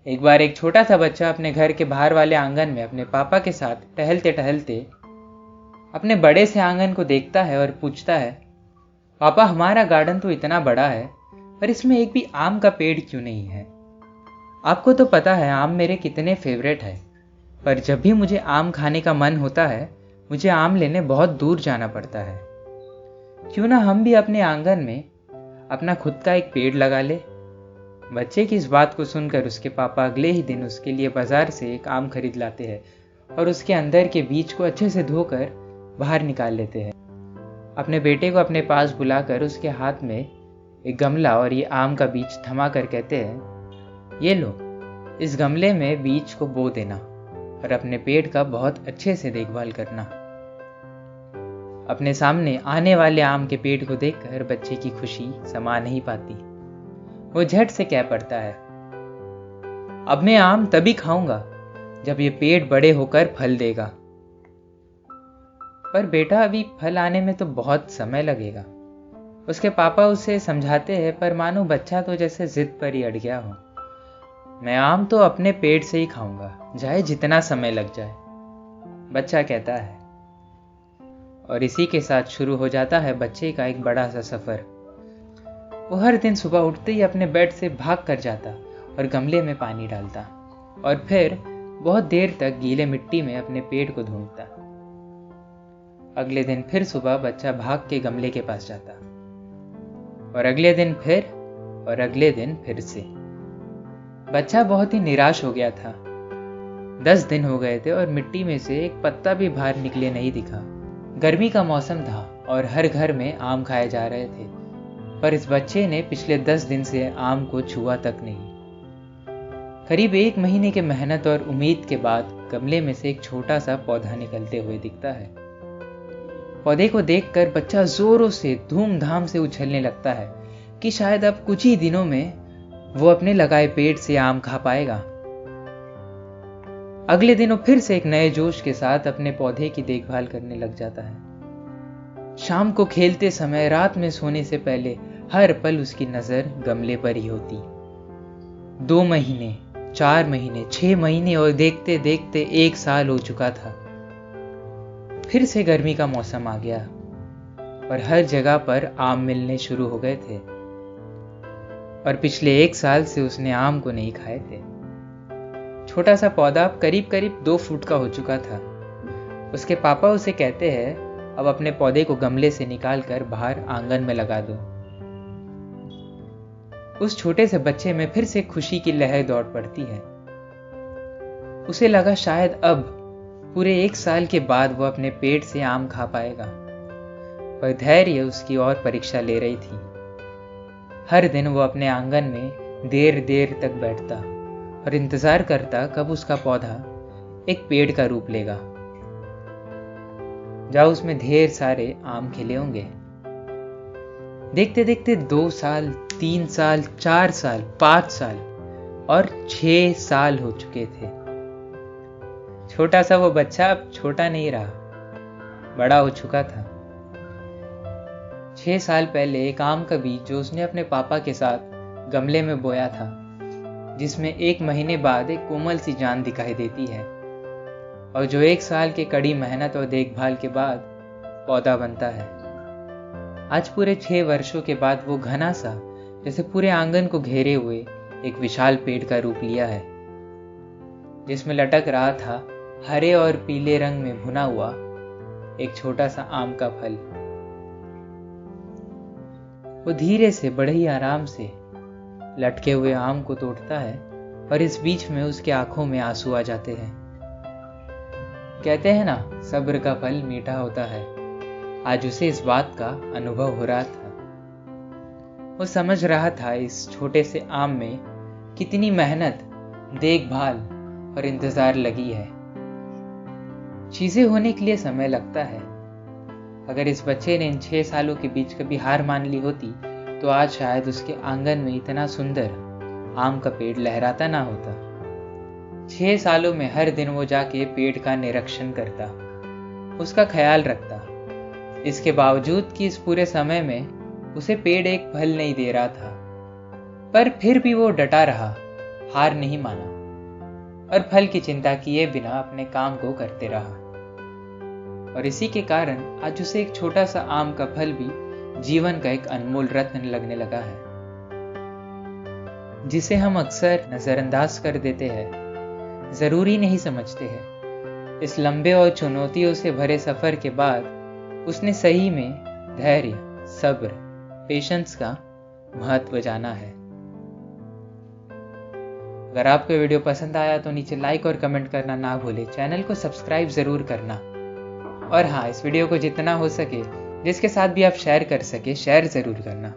एक बार एक छोटा सा बच्चा अपने घर के बाहर वाले आंगन में अपने पापा के साथ टहलते टहलते अपने बड़े से आंगन को देखता है और पूछता है, पापा हमारा गार्डन तो इतना बड़ा है पर इसमें एक भी आम का पेड़ क्यों नहीं है। आपको तो पता है आम मेरे कितने फेवरेट है, पर जब भी मुझे आम खाने का मन होता है मुझे आम लेने बहुत दूर जाना पड़ता है। क्यों ना हम भी अपने आंगन में अपना खुद का एक पेड़ लगा ले। बच्चे की इस बात को सुनकर उसके पापा अगले ही दिन उसके लिए बाजार से एक आम खरीद लाते हैं और उसके अंदर के बीज को अच्छे से धोकर बाहर निकाल लेते हैं। अपने बेटे को अपने पास बुलाकर उसके हाथ में एक गमला और ये आम का बीज थमा कर कहते हैं, ये लो, इस गमले में बीज को बो देना और अपने पेड़ का बहुत अच्छे से देखभाल करना। अपने सामने आने वाले आम के पेड़ को देखकर बच्चे की खुशी समा नहीं पाती। वो झट से कह पड़ता है, अब मैं आम तभी खाऊंगा जब ये पेड़ बड़े होकर फल देगा। पर बेटा अभी फल आने में तो बहुत समय लगेगा। उसके पापा उसे समझाते हैं पर मानो बच्चा तो जैसे जिद पर ही अड़ गया हो। मैं आम तो अपने पेड़ से ही खाऊंगा, चाहे जितना समय लग जाए, बच्चा कहता है। और इसी के साथ शुरू हो जाता है बच्चे का एक बड़ा सा सफर। वो हर दिन सुबह उठते ही अपने बेड से भाग कर जाता और गमले में पानी डालता और फिर बहुत देर तक गीले मिट्टी में अपने पेड़ को ढूंढता। अगले दिन फिर सुबह बच्चा भाग के गमले के पास जाता और अगले दिन फिर और अगले दिन फिर से। बच्चा बहुत ही निराश हो गया था। 10 दिन हो गए थे और मिट्टी में से एक पत्ता भी बाहर निकले नहीं दिखा। गर्मी का मौसम था और हर घर में आम खाए जा रहे थे, पर इस बच्चे ने पिछले 10 दिन से आम को छुआ तक नहीं। करीब 1 महीने के मेहनत और उम्मीद के बाद गमले में से एक छोटा सा पौधा निकलते हुए दिखता है। पौधे को देखकर बच्चा जोरों से धूमधाम से उछलने लगता है कि शायद अब कुछ ही दिनों में वो अपने लगाए पेड़ से आम खा पाएगा। अगले दिन वो फिर से एक नए जोश के साथ अपने पौधे की देखभाल करने लग जाता है। शाम को खेलते समय, रात में सोने से पहले हर पल उसकी नजर गमले पर ही होती। 2 महीने, 4 महीने, 6 महीने और देखते देखते 1 साल हो चुका था। फिर से गर्मी का मौसम आ गया और हर जगह पर आम मिलने शुरू हो गए थे और पिछले 1 साल से उसने आम को नहीं खाए थे। छोटा सा पौधा करीब करीब 2 फुट का हो चुका था। उसके पापा उसे कहते हैं, अब अपने पौधे को गमले से निकाल कर बाहर आंगन में लगा दो। उस छोटे से बच्चे में फिर से खुशी की लहर दौड़ पड़ती है। उसे लगा शायद अब पूरे 1 साल के बाद वो अपने पेट से आम खा पाएगा, पर धैर्य उसकी और परीक्षा ले रही थी। हर दिन वो अपने आंगन में देर देर तक बैठता और इंतजार करता कब उसका पौधा एक पेड़ का रूप लेगा, जहां उसमें ढेर सारे आम खिले होंगे। देखते देखते 2 साल, 3 साल, 4 साल, 5 साल और 6 साल हो चुके थे। छोटा सा वो बच्चा अब छोटा नहीं रहा, बड़ा हो चुका था। 6 साल पहले एक आम का बीज जो उसने अपने पापा के साथ गमले में बोया था, जिसमें 1 महीने बाद एक कोमल सी जान दिखाई देती है और जो 1 साल की कड़ी मेहनत और देखभाल के बाद पौधा बनता है। आज पूरे 6 वर्षों के बाद वो घना सा, जैसे पूरे आंगन को घेरे हुए एक विशाल पेड़ का रूप लिया है, जिसमें लटक रहा था हरे और पीले रंग में भुना हुआ एक छोटा सा आम का फल। वो धीरे से, बड़े ही आराम से लटके हुए आम को तोड़ता है और इस बीच में उसके आंखों में आंसू आ जाते हैं। कहते हैं ना, सब्र का फल मीठा होता है। आज उसे इस बात का अनुभव हो रहा था। वो समझ रहा था इस छोटे से आम में कितनी मेहनत, देखभाल और इंतजार लगी है। चीजें होने के लिए समय लगता है। अगर इस बच्चे ने इन 6 सालों के बीच कभी हार मान ली होती तो आज शायद उसके आंगन में इतना सुंदर आम का पेड़ लहराता ना होता। 6 सालों में हर दिन वो जाके पेड़ का निरीक्षण करता, उसका ख्याल रखता। इसके बावजूद कि इस पूरे समय में उसे पेड़ एक फल नहीं दे रहा था, पर फिर भी वो डटा रहा, हार नहीं माना। और फल की चिंता किए बिना अपने काम को करते रहा। और इसी के कारण आज उसे एक छोटा सा आम का फल भी जीवन का एक अनमोल रत्न लगने लगा है, जिसे हम अक्सर नजरअंदाज कर देते हैं, जरूरी नहीं समझते हैं। इस लंबे और चुनौतियों से भरे सफर के बाद उसने सही में धैर्य, सब्र, पेशेंस का महत्व जाना है। अगर आपको वीडियो पसंद आया तो नीचे लाइक और कमेंट करना ना भूलें। चैनल को सब्सक्राइब जरूर करना। और हाँ, इस वीडियो को जितना हो सके जिसके साथ भी आप शेयर कर सके, शेयर जरूर करना।